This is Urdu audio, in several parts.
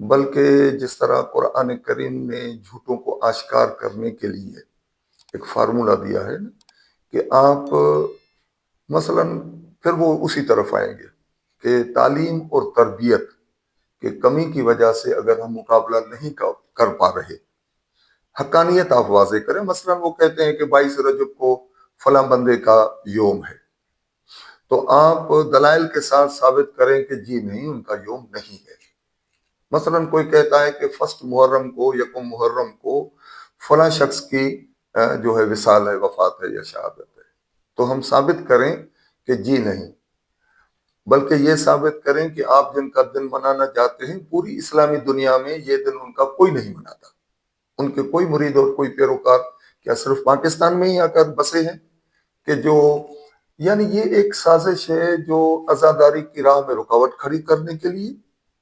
بلکہ جس طرح قرآن کریم نے جھوٹوں کو آشکار کرنے کے لیے ایک فارمولہ دیا ہے نا، کہ آپ مثلا پھر وہ اسی طرف آئیں گے کہ تعلیم اور تربیت کہ کمی کی وجہ سے اگر ہم مقابلہ نہیں کر پا رہے، حقانیت آپ واضح کریں۔ مثلا وہ کہتے ہیں کہ 22 رجب کو فلاں بندے کا یوم ہے، تو آپ دلائل کے ساتھ ثابت کریں کہ جی نہیں، ان کا یوم نہیں ہے۔ مثلا کوئی کہتا ہے کہ 1 محرم کو، 1 محرم کو فلاں شخص کی جو ہے وصال ہے، وفات ہے یا شہادت ہے، تو ہم ثابت کریں کہ جی نہیں، بلکہ یہ ثابت کریں کہ آپ جن کا دن منانا چاہتے ہیں، پوری اسلامی دنیا میں یہ دن ان کا کوئی نہیں مناتا، ان کے کوئی مرید اور کوئی پیروکار کیا صرف پاکستان میں ہی آ کر بسے ہیں کہ جو، یعنی یہ ایک سازش ہے جو عزاداری کی راہ میں رکاوٹ کھڑی کرنے کے لیے،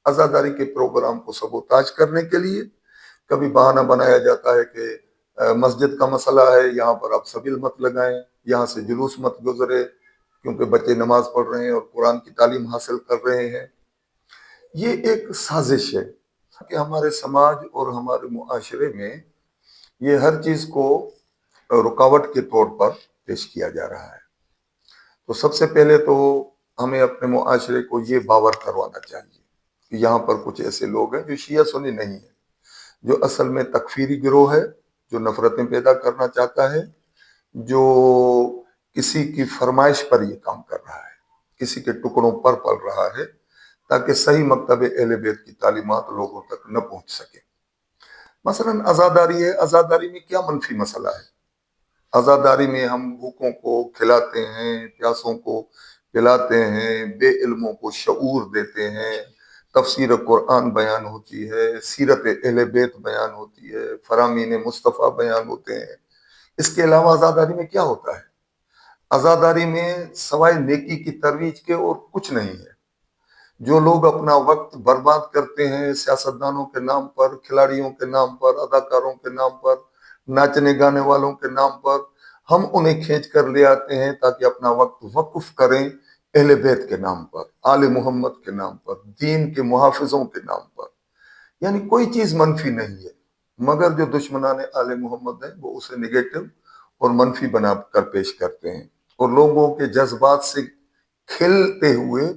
عزاداری کے پروگرام کو سبوتاج کرنے کے لیے۔ کبھی بہانہ بنایا جاتا ہے کہ مسجد کا مسئلہ ہے، یہاں پر آپ سبیل مت لگائیں، یہاں سے جلوس مت گزرے، کیونکہ بچے نماز پڑھ رہے ہیں اور قرآن کی تعلیم حاصل کر رہے ہیں۔ یہ ایک سازش ہے کہ ہمارے سماج اور ہمارے معاشرے میں یہ ہر چیز کو رکاوٹ کے طور پر پیش کیا جا رہا ہے۔ تو سب سے پہلے تو ہمیں اپنے معاشرے کو یہ باور کروانا چاہیے کہ یہاں پر کچھ ایسے لوگ ہیں جو شیعہ سنی نہیں ہیں، جو اصل میں تکفیری گروہ ہے، جو نفرتیں پیدا کرنا چاہتا ہے، جو کسی کی فرمائش پر یہ کام کر رہا ہے، کسی کے ٹکڑوں پر پل رہا ہے، تاکہ صحیح مکتب اہل بیت کی تعلیمات لوگوں تک نہ پہنچ سکے۔ مثلا عزاداری ہے، عزاداری میں کیا منفی مسئلہ ہے؟ عزاداری میں ہم بھوکوں کو کھلاتے ہیں، پیاسوں کو پلاتے ہیں، بے علموں کو شعور دیتے ہیں، تفسیر قرآن بیان ہوتی ہے، سیرت اہل بیت بیان ہوتی ہے، فرامین مصطفیٰ بیان ہوتے ہیں۔ اس کے علاوہ عزاداری میں کیا ہوتا ہے؟ عزاداری میں سوائے نیکی کی ترویج کے اور کچھ نہیں ہے۔ جو لوگ اپنا وقت برباد کرتے ہیں سیاستدانوں کے نام پر، کھلاڑیوں کے نام پر، اداکاروں کے نام پر، ناچنے گانے والوں کے نام پر، ہم انہیں کھینچ کر لے آتے ہیں تاکہ اپنا وقت وقف کریں اہل بیت کے نام پر، آل محمد کے نام پر، دین کے محافظوں کے نام پر۔ یعنی کوئی چیز منفی نہیں ہے، مگر جو دشمنان آل محمد ہیں وہ اسے نگیٹو اور منفی بنا کر پیش کرتے ہیں، اور لوگوں کے جذبات سے کھیلتے ہوئے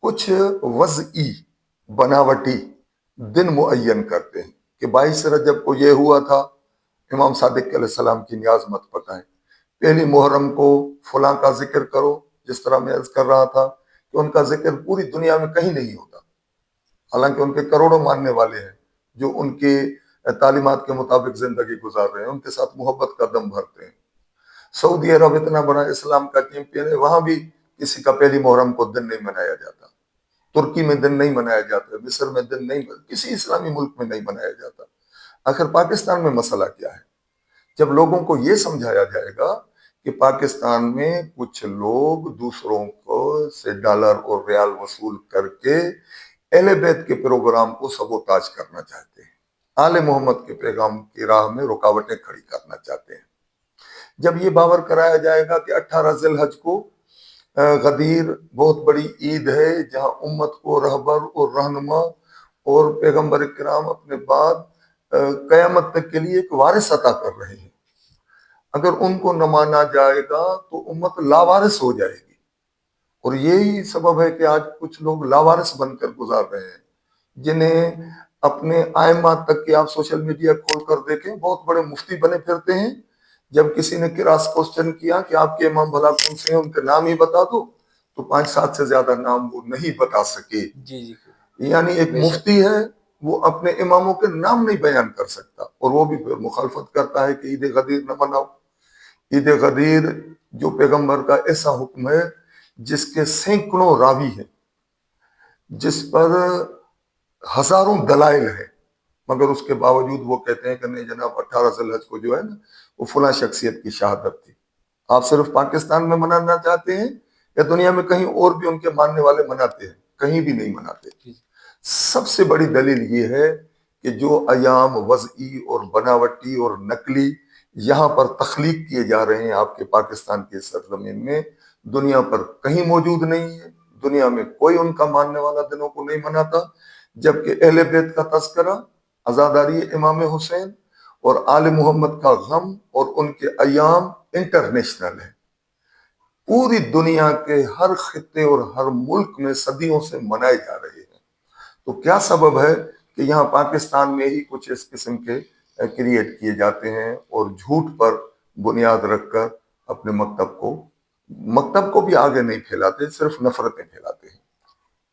کچھ وضعی بناوٹی دن معین کرتے ہیں کہ 22 رجب کو یہ ہوا تھا، امام صادق علیہ السلام کی نیاز مت پکائیں، 1 محرم کو فلاں کا ذکر کرو، جس طرح میں عرض کر رہا تھا کہ ان کا ذکر پوری دنیا میں کہیں نہیں ہوتا، حالانکہ ان کے کروڑوں ماننے والے ہیں جو ان کی تعلیمات کے مطابق زندگی گزار رہے ہیں، ان کے ساتھ محبت کا دم بھرتے ہیں۔ سعودی عرب اتنا بڑا اسلام کا چیمپئن ہے، وہاں بھی کسی کا 1 محرم کو دن نہیں منایا جاتا، ترکی میں دن نہیں منایا جاتا، مصر میں دن نہیں، کسی اسلامی ملک میں نہیں منایا جاتا۔ آخر پاکستان میں مسئلہ کیا ہے؟ جب لوگوں کو یہ سمجھایا جائے گا کہ پاکستان میں کچھ لوگ دوسروں کو سے ڈالر اور ریال وصول کر کے اہل بیت کے پروگرام کو سبوتاج کرنا چاہتے ہیں، آل محمد کے پیغام کی راہ میں رکاوٹیں کھڑی کرنا چاہتے ہیں، جب یہ باور کرایا جائے گا کہ 18 ذی الحج کو غدیر بہت بڑی عید ہے جہاں امت کو رہبر اور رہنما اور پیغمبر کرام اپنے بعد قیامت تک کے لیے ایک وارث عطا کر رہے ہیں، اگر ان کو نہ مانا جائے گا تو امت لاوارث ہو جائے گی، اور یہی سبب ہے کہ آج کچھ لوگ لاوارث بن کر گزار رہے ہیں، جنہیں اپنے آئمہ تک کے آپ سوشل میڈیا کھول کر دیکھیں بہت بڑے مفتی بنے پھرتے ہیں، جب کسی نے کراس کوسچن کیا کہ آپ کے امام بھلا کون سے ہیں، ان کے نام ہی بتا دو، تو 5-7 سے زیادہ نام وہ نہیں بتا سکے۔ جی جی یعنی ایک بے شک۔ مفتی ہے، وہ اپنے اماموں کے نام نہیں بیان کر سکتا، اور وہ بھی پھر مخالفت کرتا ہے کہ عید غدیر نہ مناؤ۔ عید غدیر جو پیغمبر کا ایسا حکم ہے جس کے سینکڑوں راوی ہیں، جس پر ہزاروں دلائل ہیں، مگر اس کے باوجود وہ کہتے ہیں کہ نہیں جناب 18 ذی الحج کو جو ہے نا وہ فلاں شخصیت کی شہادت تھی۔ آپ صرف پاکستان میں منانا چاہتے ہیں یا دنیا میں کہیں اور بھی ان کے ماننے والے مناتے ہیں؟ کہیں بھی نہیں مناتے۔ سب سے بڑی دلیل یہ ہے کہ جو ایام وضعی اور بناوٹی اور نقلی یہاں پر تخلیق کیے جا رہے ہیں آپ کے پاکستان کی سرزمین میں، دنیا پر کہیں موجود نہیں ہے، دنیا میں کوئی ان کا ماننے والا دنوں کو نہیں مناتا۔ جبکہ اہل بیت کا تذکرہ، عزاداری امام حسین اور آل محمد کا غم اور ان کے ایام انٹرنیشنل ہے، پوری دنیا کے ہر خطے اور ہر ملک میں صدیوں سے منائے جا رہے ہیں۔ تو کیا سبب ہے کہ یہاں پاکستان میں ہی کچھ اس قسم کے کریٹ کیے جاتے ہیں اور جھوٹ پر بنیاد رکھ کر اپنے مکتب کو بھی آگے نہیں پھیلاتے، صرف نفرتیں پھیلاتے ہیں۔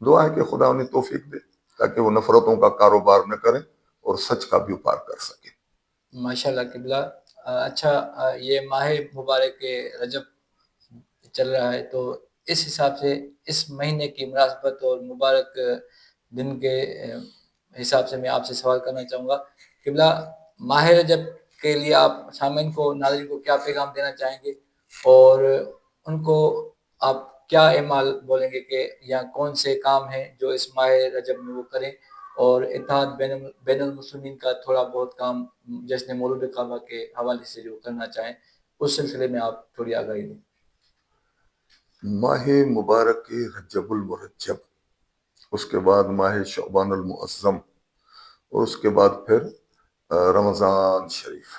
دعا ہے کہ خدا انہیں توفیق دے تاکہ وہ نفرتوں کا کاروبار نہ کریں اور سچ کا بھی اوپار کر سکیں۔ ماشاءاللہ قبلہ، اچھا، یہ ماہ مبارک رجب چل رہا ہے، تو اس حساب سے اس مہینے کی مناسبت اور مبارک دن کے حساب سے میں آپ سے سوال کرنا چاہوں گا قبلہ، ماہ رجب کے لیے آپ سامعین کو، ناظرین کو کیا پیغام دینا چاہیں گے، اور ان کو آپ کیا اعمال بولیں گے کہ یا کون سے کام ہیں جو اس ماہ رجب میں وہ کریں، اور اتحاد بین المسلمین کا تھوڑا بہت کام جشن مولود کعبہ کے حوالے سے جو کرنا چاہیں، اس سلسلے میں آپ تھوڑی آگاہی دیں۔ ماہ مبارک رجب المرجب، اس کے بعد ماہ شعبان المعظم، اور اس کے بعد پھر رمضان شریف،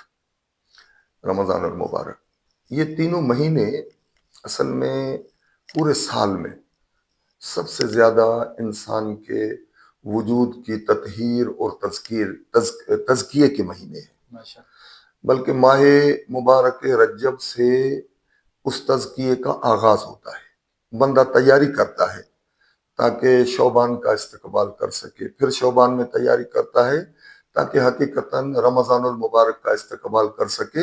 رمضان المبارک۔ یہ تینوں مہینے اصل میں پورے سال میں سب سے زیادہ انسان کے وجود کی تطہیر اور تزکیے کے مہینے ہیں، ماشاء بلکہ ماہ مبارک رجب سے اس تزکیے کا آغاز ہوتا ہے۔ بندہ تیاری کرتا ہے تاکہ شعبان کا استقبال کر سکے، پھر شعبان میں تیاری کرتا ہے تاکہ حقیقتاً رمضان المبارک کا استقبال کر سکے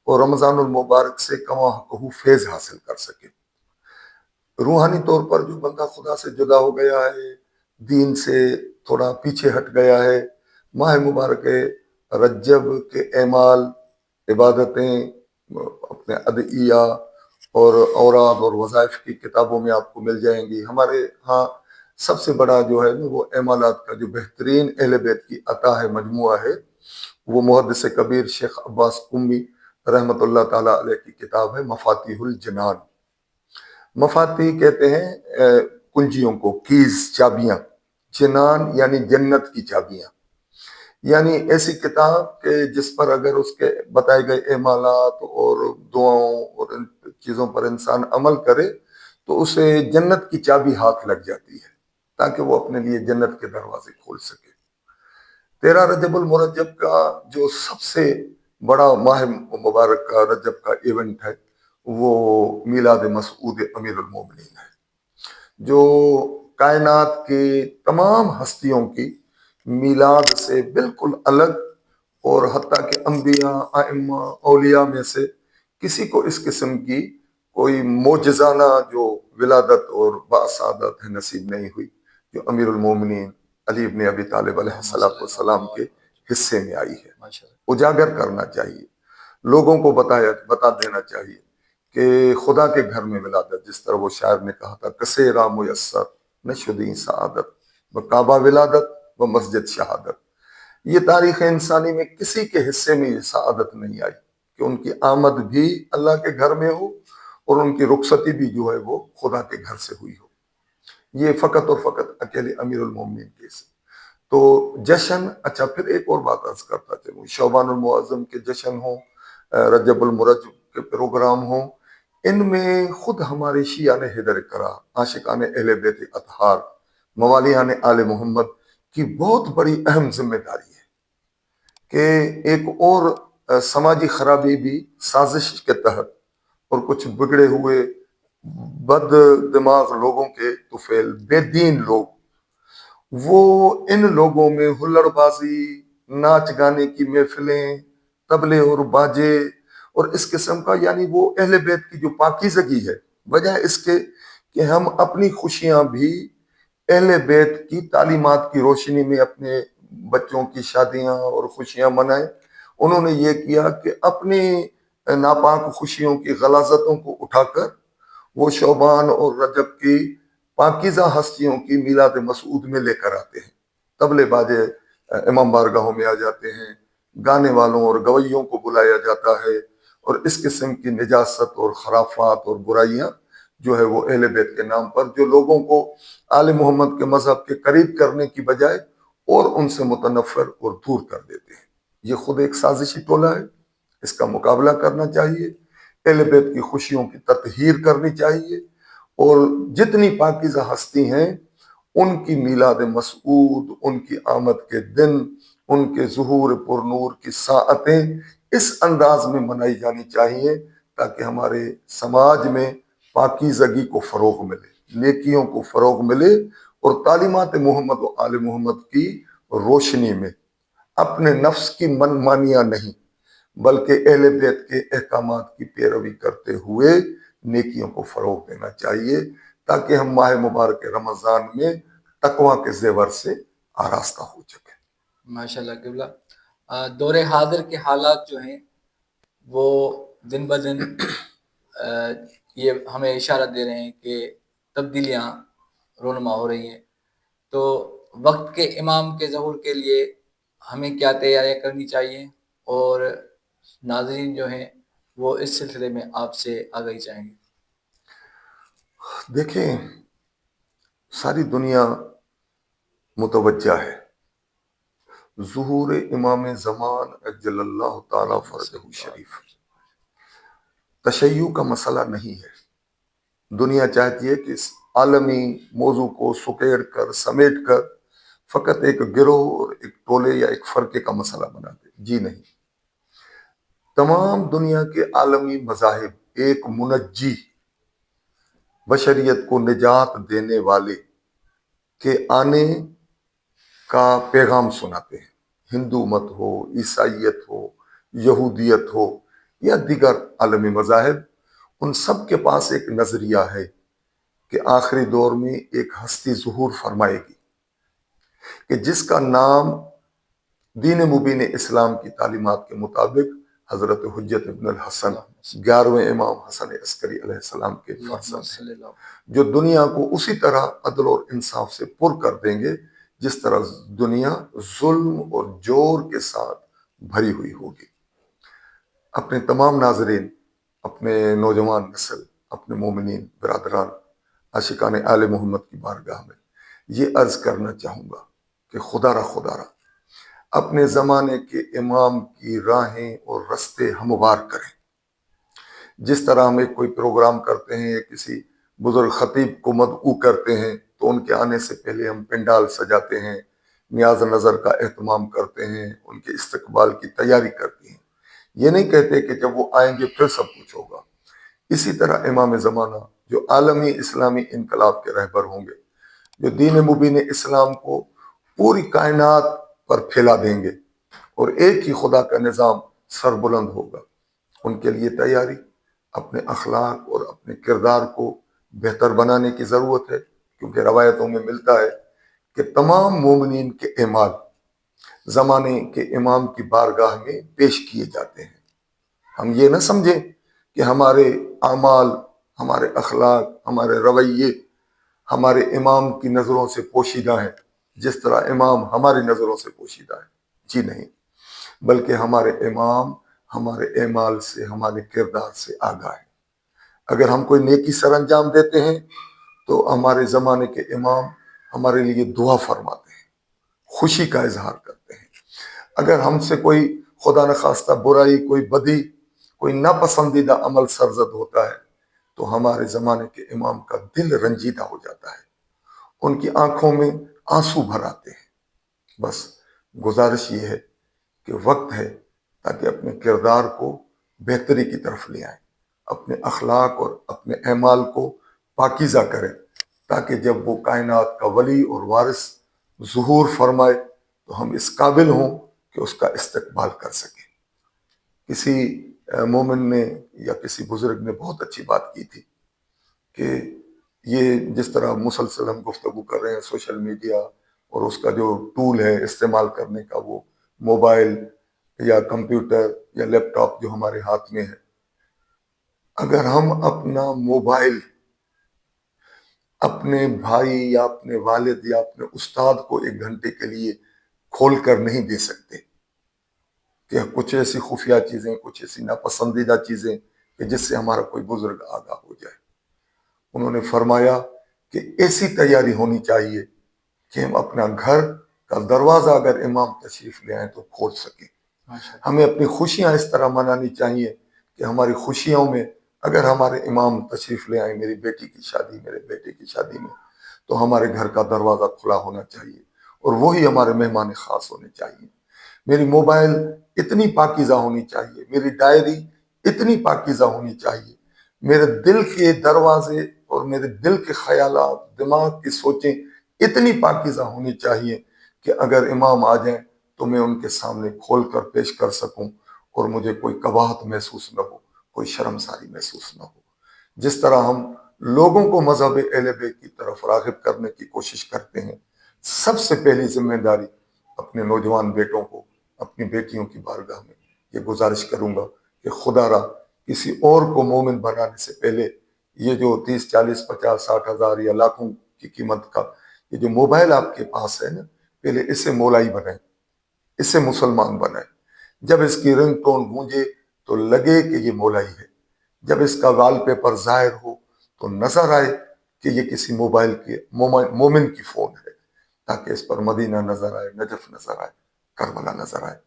اور رمضان المبارک سے کما حقہ فیض حاصل کر سکے۔ روحانی طور پر جو بندہ خدا سے جدا ہو گیا ہے، دین سے تھوڑا پیچھے ہٹ گیا ہے، ماہ مبارک رجب کے اعمال، عبادتیں، اپنے ادعیہ اور اوراد اور وظائف کی کتابوں میں آپ کو مل جائیں گی۔ ہمارے ہاں سب سے بڑا جو ہے وہ اعمالات کا جو بہترین اہل بیت کی عطا ہے، مجموعہ ہے، وہ محدث کبیر شیخ عباس قمی رحمۃ اللہ تعالیٰ علیہ کی کتاب ہے مفاتیح الجنان۔ مفاتیح کہتے ہیں کنجیوں کو، کیز، چابیاں، جنان یعنی جنت کی چابیاں، یعنی ایسی کتاب کہ جس پر اگر اس کے بتائے گئے اعمالات اور دعاؤں اور ان چیزوں پر انسان عمل کرے تو اسے جنت کی چابی ہاتھ لگ جاتی ہے تاکہ وہ اپنے لیے جنت کے دروازے کھول سکے۔ 13 رجب المرجب کا جو سب سے بڑا ماہ مبارک کا رجب کا ایونٹ ہے وہ میلاد مسعود امیر المومنین ہے، جو کائنات کے تمام ہستیوں کی میلاد سے بالکل الگ، اور حتیٰ کہ انبیاء، ائمہ، اولیاء میں سے کسی کو اس قسم کی کوئی معجزانہ جو ولادت اور باسعادت ہے نصیب نہیں ہوئی جو امیر المومنین علی ابن ابی طالب علیہ السلام کے حصے میں آئی ہے۔ اجاگر کرنا چاہیے، لوگوں کو بتا دینا چاہیے کہ خدا کے گھر میں ولادت، جس طرح وہ شاعر نے کہا تھا، کسیرا میسر نشدیں سعادت، و کعبہ ولادت و مسجد شہادت۔ یہ تاریخ انسانی میں کسی کے حصے میں یہ سعادت نہیں آئی کہ ان کی آمد بھی اللہ کے گھر میں ہو اور ان کی رخصتی بھی جو ہے وہ خدا کے گھر سے ہوئی ہو۔ یہ فقط اور فقط اکیلے امیر المومنین کے سے تو جشن۔ اچھا، پھر ایک اور بات عرض کرتا چلوں، شعبان المعظم کے جشن ہوں، رجب المرجب کے پروگرام ہوں، ان میں خود ہمارے شیعان حیدر کرار، عاشقان اہل بیت اطہار، موالیان آل محمد کی بہت بڑی اہم ذمہ داری ہے کہ ایک اور سماجی خرابی بھی سازش کے تحت اور کچھ بگڑے ہوئے بد دماغ لوگوں کے طفیل، بے دین لوگ، وہ ان لوگوں میں ہلڑ بازی، ناچ گانے کی محفلیں، طبلے اور باجے اور اس قسم کا، یعنی وہ اہل بیت کی جو پاکیزگی ہے، وجہ اس کے کہ ہم اپنی خوشیاں بھی اہل بیت کی تعلیمات کی روشنی میں اپنے بچوں کی شادیاں اور خوشیاں منائیں۔ انہوں نے یہ کیا کہ اپنی ناپاک خوشیوں کی غلاظتوں کو اٹھا کر وہ شعبان اور رجب کی پاکیزہ ہستیوں کی میلاد مسعود میں لے کر آتے ہیں۔ طبلے باجے امام بارگاہوں میں آ جاتے ہیں، گانے والوں اور گویوں کو بلایا جاتا ہے، اور اس قسم کی نجاست اور خرافات اور برائیاں جو ہے وہ اہل بیت کے نام پر، جو لوگوں کو آل محمد کے مذہب کے قریب کرنے کی بجائے اور ان سے متنفر اور دور کر دیتے ہیں۔ یہ خود ایک سازشی ٹولہ ہے، اس کا مقابلہ کرنا چاہیے، اہل بیت کی خوشیوں کی تطہیر کرنی چاہیے، اور جتنی پاکیزہ ہستی ہیں ان کی میلاد مسعود، ان کی آمد کے دن، ان کے ظہور پر نور کی ساعتیں اس انداز میں منائی جانی چاہیے تاکہ ہمارے سماج میں پاکیزگی کو فروغ ملے، نیکیوں کو فروغ ملے، اور تعلیمات محمد و آل محمد کی روشنی میں اپنے نفس کی من مانیاں نہیں بلکہ اہل بیت کے احکامات کی پیروی کرتے ہوئے نیکیوں کو فروغ دینا چاہیے تاکہ ہم ماہ مبارک رمضان میں تقوی کے زیور سے آراستہ ہو سکیں۔ ماشاء اللہ قبلہ، دور حاضر کے حالات جو ہیں وہ دن بدن یہ ہمیں اشارہ دے رہے ہیں کہ تبدیلیاں رونما ہو رہی ہیں، تو وقت کے امام کے ظہور کے لیے ہمیں کیا تیاریاں کرنی چاہیے، اور ناظرین جو ہیں وہ اس سلسلے میں آپ سے آگاہی چاہیں گے؟ دیکھیں، ساری دنیا متوجہ ہے ظہور امام زمان اجل اللہ تعالی فرجہ شریف۔ تشیع کا مسئلہ نہیں ہے، دنیا چاہتی ہے کہ اس عالمی موضوع کو سکیڑ کر سمیٹ کر فقط ایک گروہ اور ایک ٹولے یا ایک فرقے کا مسئلہ بنا دے۔ جی نہیں، تمام دنیا کے عالمی مذاہب ایک منجی، بشریت کو نجات دینے والے کے آنے کا پیغام سناتے ہیں۔ ہندو مت ہو، عیسائیت ہو، یہودیت ہو یا دیگر عالمی مذاہب، ان سب کے پاس ایک نظریہ ہے کہ آخری دور میں ایک ہستی ظہور فرمائے گی کہ جس کا نام دین مبین اسلام کی تعلیمات کے مطابق حضرت حجت ابن الحسن 11ویں امام حسن عسکری علیہ السلام کے فرزند ہیں، جو دنیا کو اسی طرح عدل اور انصاف سے پر کر دیں گے جس طرح دنیا ظلم اور جور کے ساتھ بھری ہوئی ہوگی۔ اپنے تمام ناظرین، اپنے نوجوان نسل، اپنے مومنین برادران، عاشقان آل محمد کی بارگاہ میں یہ عرض کرنا چاہوں گا کہ خدا را اپنے زمانے کے امام کی راہیں اور رستے ہموار کریں۔ جس طرح ہم ایک کوئی پروگرام کرتے ہیں یا کسی بزرگ خطیب کو مدعو کرتے ہیں تو ان کے آنے سے پہلے ہم پنڈال سجاتے ہیں، نیاز نظر کا اہتمام کرتے ہیں، ان کے استقبال کی تیاری کرتے ہیں۔ یہ نہیں کہتے کہ جب وہ آئیں گے پھر سب کچھ ہوگا۔ اسی طرح امام زمانہ جو عالمی اسلامی انقلاب کے رہبر ہوں گے، جو دین مبین اسلام کو پوری کائنات پر پھیلا دیں گے اور ایک ہی خدا کا نظام سربلند ہوگا، ان کے لیے تیاری، اپنے اخلاق اور اپنے کردار کو بہتر بنانے کی ضرورت ہے، کیونکہ روایتوں میں ملتا ہے کہ تمام مومنین کے اعمال زمانے کے امام کی بارگاہ میں پیش کیے جاتے ہیں۔ ہم یہ نہ سمجھیں کہ ہمارے اعمال، ہمارے اخلاق، ہمارے رویے ہمارے امام کی نظروں سے پوشیدہ ہیں جس طرح امام ہماری نظروں سے پوشیدہ ہے۔ جی نہیں، بلکہ ہمارے امام ہمارے اعمال سے، ہمارے کردار سے آگاہ ہے۔ اگر ہم کوئی نیکی سر انجام دیتے ہیں تو ہمارے زمانے کے امام ہمارے لیے دعا فرماتے ہیں، خوشی کا اظہار کرتے ہیں۔ اگر ہم سے کوئی خدا نخواستہ برائی، کوئی بدی، کوئی ناپسندیدہ عمل سرزد ہوتا ہے تو ہمارے زمانے کے امام کا دل رنجیدہ ہو جاتا ہے، ان کی آنکھوں میں آنسو بھر آتے ہیں۔ بس گزارش یہ ہے کہ وقت ہے تاکہ اپنے کردار کو بہتری کی طرف لے آئیں، اپنے اخلاق اور اپنے اعمال کو پاکیزہ کریں تاکہ جب وہ کائنات کا ولی اور وارث ظہور فرمائے تو ہم اس قابل ہوں کہ اس کا استقبال کر سکیں۔ کسی مومن نے یا کسی بزرگ نے بہت اچھی بات کی تھی کہ یہ جس طرح مسلسل ہم گفتگو کر رہے ہیں سوشل میڈیا اور اس کا جو ٹول ہے استعمال کرنے کا، وہ موبائل یا کمپیوٹر یا لیپ ٹاپ جو ہمارے ہاتھ میں ہے، اگر ہم اپنا موبائل اپنے بھائی یا اپنے والد یا اپنے استاد کو 1 گھنٹے کے لیے کھول کر نہیں دے سکتے کہ کچھ ایسی خفیہ چیزیں، کچھ ایسی ناپسندیدہ چیزیں کہ جس سے ہمارا کوئی بزرگ آگاہ ہو جائے، انہوں نے فرمایا کہ ایسی تیاری ہونی چاہیے کہ ہم اپنا گھر کا دروازہ اگر امام تشریف لے آئیں تو کھول سکیں۔ ہمیں اپنی خوشیاں اس طرح منانی چاہیے کہ ہماری خوشیوں میں اگر ہمارے امام تشریف لے آئیں، میری بیٹی کی شادی، میرے بیٹے کی شادی میں، تو ہمارے گھر کا دروازہ کھلا ہونا چاہیے اور وہی ہمارے مہمان خاص ہونے چاہیے۔ میری موبائل اتنی پاکیزہ ہونی چاہیے، میری ڈائری اتنی پاکیزہ ہونی چاہیے، میرے دل کے دروازے اور میرے دل کے خیالات، دماغ کی سوچیں اتنی پاکیزہ ہونی چاہیے کہ اگر امام آ جائیں تو میں ان کے سامنے کھول کر پیش کر سکوں اور مجھے کوئی قباحت محسوس نہ ہو، کوئی شرمساری محسوس نہ ہو۔ جس طرح ہم لوگوں کو مذہب اہل بیت کی طرف راغب کرنے کی کوشش کرتے ہیں، سب سے پہلی ذمہ داری اپنے نوجوان بیٹوں کو، اپنی بیٹیوں کی بارگاہ میں یہ گزارش کروں گا کہ خدا را کسی اور کو مومن بنانے سے پہلے یہ جو 30 40 50 60 ہزار یا لاکھوں کی قیمت کا یہ جو موبائل آپ کے پاس ہے نا، پہلے اسے مولائی بنائیں، اسے مسلمان بنائیں۔ جب اس کی رنگ ٹون گونجے تو لگے کہ یہ مولائی ہے، جب اس کا وال پیپر ظاہر ہو تو نظر آئے کہ یہ کسی موبائل کے مومن کی فون ہے، تاکہ اس پر مدینہ نظر آئے، نجف نظر آئے، کربلا نظر آئے۔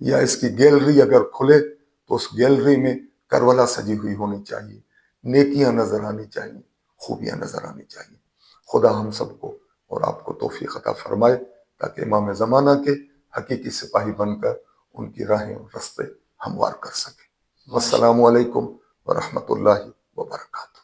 یا اس کی گیلری اگر کھلے تو اس گیلری میں کربلا سجی ہوئی ہونی چاہیے، نیکیاں نظر آنی چاہیے، خوبیاں نظر آنی چاہیے۔ خدا ہم سب کو اور آپ کو توفیق عطا فرمائے تاکہ امام زمانہ کے حقیقی سپاہی بن کر ان کی راہیں اور رستے ہموار کر سکیں۔ والسلام علیکم ورحمۃ اللہ وبرکاتہ۔